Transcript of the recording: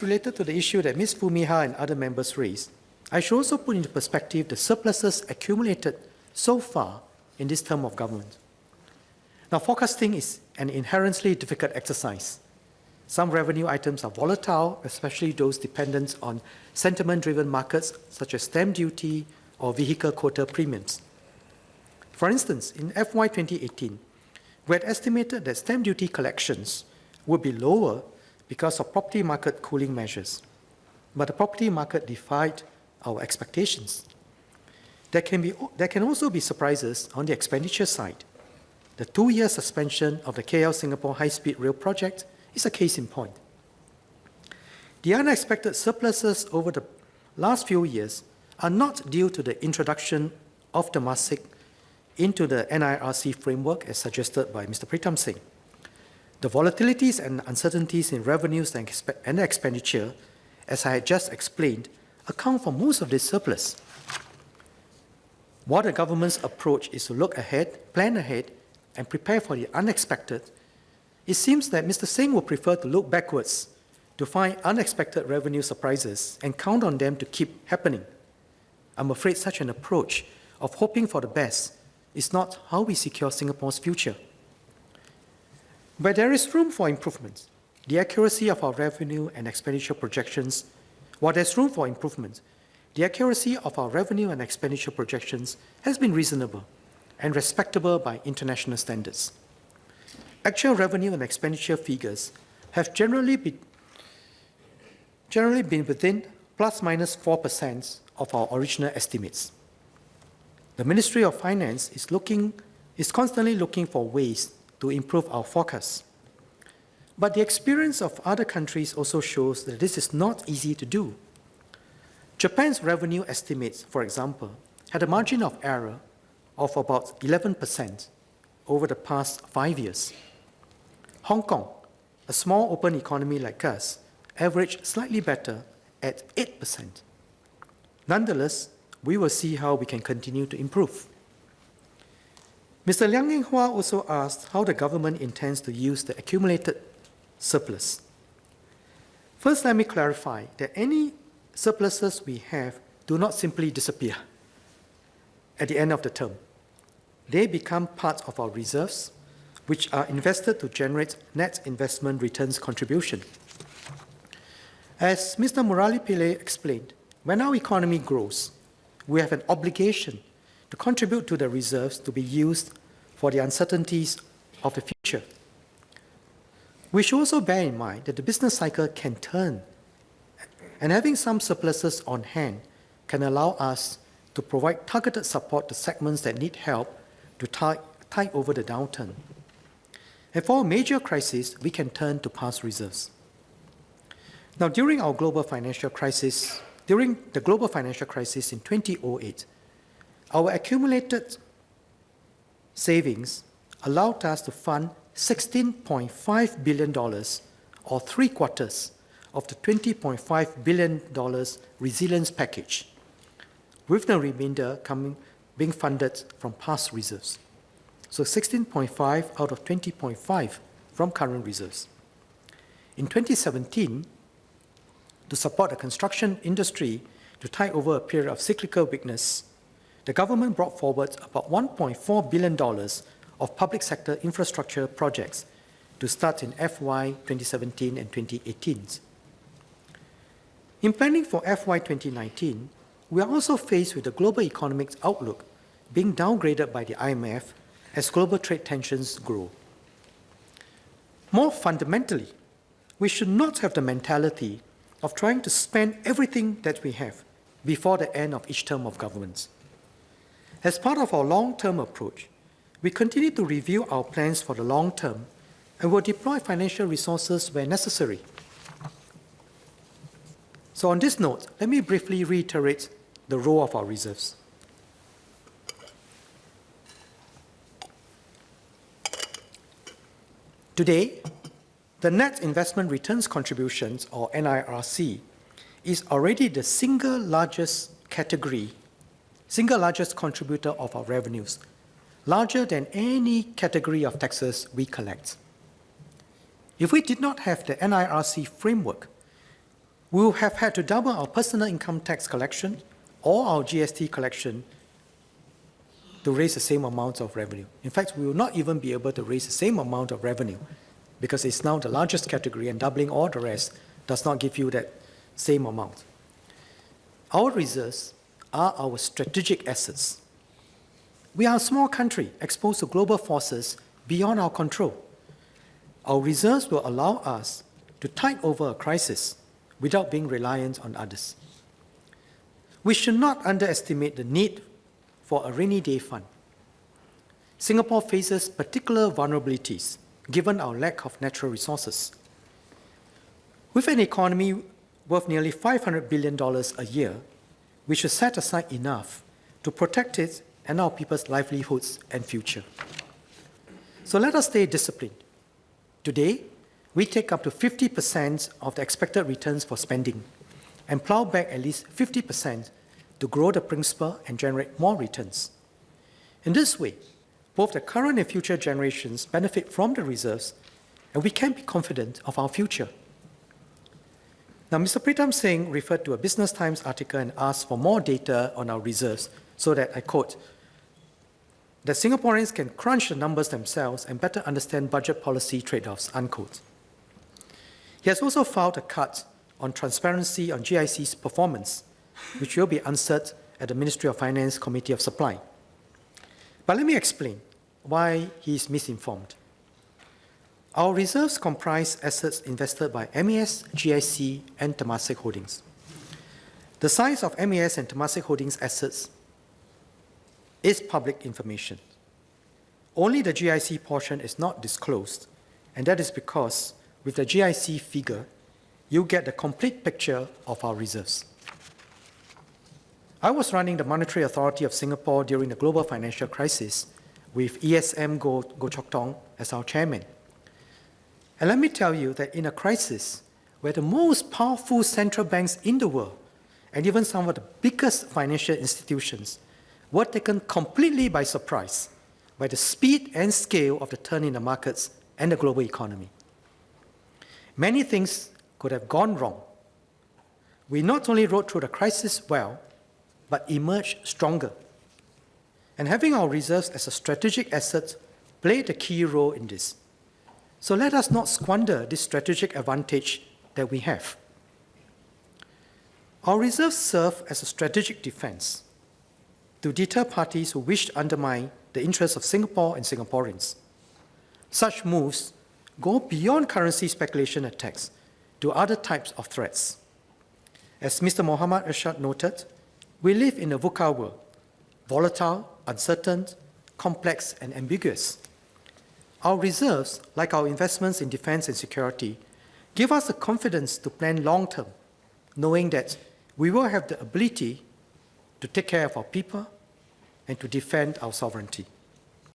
Related to the issue that Ms. Fumiha and other members raised, I should also put into perspective the surpluses accumulated so far in this term of government. Now, forecasting is an inherently difficult exercise. Some revenue items are volatile, especially those dependent on sentiment-driven markets such as stamp duty or vehicle quota premiums. For instance, in FY 2018, we had estimated that stamp duty collections would be lower because of property market cooling measures. But the property market defied our expectations. There can also be surprises on the expenditure side. The 2-year suspension of the KL Singapore high-speed rail project is a case in point. The unexpected surpluses over the last few years are not due to the introduction of Temasek into the NIRC framework as suggested by Mr. Pritam Singh. The volatilities and uncertainties in revenues and expenditure, as I had just explained, account for most of this surplus. While the government's approach is to look ahead, plan ahead, and prepare for the unexpected, it seems that Mr. Singh would prefer to look backwards to find unexpected revenue surprises and count on them to keep happening. I'm afraid such an approach of hoping for the best is not how we secure Singapore's future. But there is room for improvement. The accuracy of our revenue and expenditure projections, while there's room for improvement, the accuracy of our revenue and expenditure projections has been reasonable and respectable by international standards. Actual revenue and expenditure figures have generally been within plus minus 4% of our original estimates. The Ministry of Finance is constantly looking for ways to improve our forecasts. But the experience of other countries also shows that this is not easy to do. Japan's revenue estimates, for example, had a margin of error of about 11% over the past 5 years. Hong Kong, a small open economy like us, averaged slightly better at 8%. Nonetheless, we will see how we can continue to improve. Mr. Liang Eng Hua also asked how the government intends to use the accumulated surplus. First, let me clarify that any surpluses we have do not simply disappear at the end of the term. They become part of our reserves, which are invested to generate net investment returns contribution. As Mr. Murali Pillai explained, when our economy grows, we have an obligation to contribute to the reserves to be used for the uncertainties of the future. We should also bear in mind that the business cycle can turn, and having some surpluses on hand can allow us to provide targeted support to segments that need help to tide over the downturn. And for a major crisis, we can turn to past reserves. Now, during the global financial crisis in 2008, our accumulated savings allowed us to fund $16.5 billion, or 3/4 of the $20.5 billion resilience package, with the remainder being funded from past reserves. So 16.5 out of 20.5 from current reserves. In 2017, to support the construction industry to tide over a period of cyclical weakness, the government brought forward about $1.4 billion of public sector infrastructure projects to start in FY 2017 and 2018. In planning for FY 2019, we are also faced with the global economic outlook being downgraded by the IMF as global trade tensions grow. More fundamentally, we should not have the mentality of trying to spend everything that we have before the end of each term of government. As part of our long-term approach, we continue to review our plans for the long term and will deploy financial resources where necessary. So on this note, let me briefly reiterate the role of our reserves. Today, the net investment returns contributions, or NIRC, is already the single largest contributor of our revenues, larger than any category of taxes we collect. If we did not have the NIRC framework, we will have had to double our personal income tax collection or our GST collection to raise the same amount of revenue. In fact, we will not even be able to raise the same amount of revenue because it's now the largest category, and doubling all the rest does not give you that same amount. Our reserves are our strategic assets. We are a small country exposed to global forces beyond our control. Our reserves will allow us to tide over a crisis without being reliant on others. We should not underestimate the need for a rainy day fund. Singapore faces particular vulnerabilities given our lack of natural resources. With an economy worth nearly $500 billion a year, we should set aside enough to protect it and our people's livelihoods and future. So let us stay disciplined. Today, we take up to 50% of the expected returns for spending and plow back at least 50% to grow the principal and generate more returns. In this way, both the current and future generations benefit from the reserves, and we can be confident of our future. Now, Mr. Pritam Singh referred to a Business Times article and asked for more data on our reserves so that, I quote, that Singaporeans can crunch the numbers themselves and better understand budget policy trade-offs, unquote. He has also filed a cut on transparency on GIC's performance, which will be answered at the Ministry of Finance Committee of Supply. But let me explain why he is misinformed. Our reserves comprise assets invested by MAS, GIC, and Temasek Holdings. The size of MAS and Temasek Holdings assets is public information. Only the GIC portion is not disclosed, and that is because with the GIC figure, you get the complete picture of our reserves. I was running the Monetary Authority of Singapore during the global financial crisis with ESM Goh Chok Tong as our chairman. And let me tell you that in a crisis where the most powerful central banks in the world and even some of the biggest financial institutions were taken completely by surprise by the speed and scale of the turn in the markets and the global economy. Many things could have gone wrong. We not only rode through the crisis well, but emerged stronger. And having our reserves as a strategic asset played a key role in this. So let us not squander this strategic advantage that we have. Our reserves serve as a strategic defense to deter parties who wish to undermine the interests of Singapore and Singaporeans. Such moves go beyond currency speculation attacks to other types of threats. As Mr. Muhammad Irshad noted, we live in a VUCA world, volatile, uncertain, complex, and ambiguous. Our reserves, like our investments in defense and security, give us the confidence to plan long-term, knowing that we will have the ability to take care of our people and to defend our sovereignty.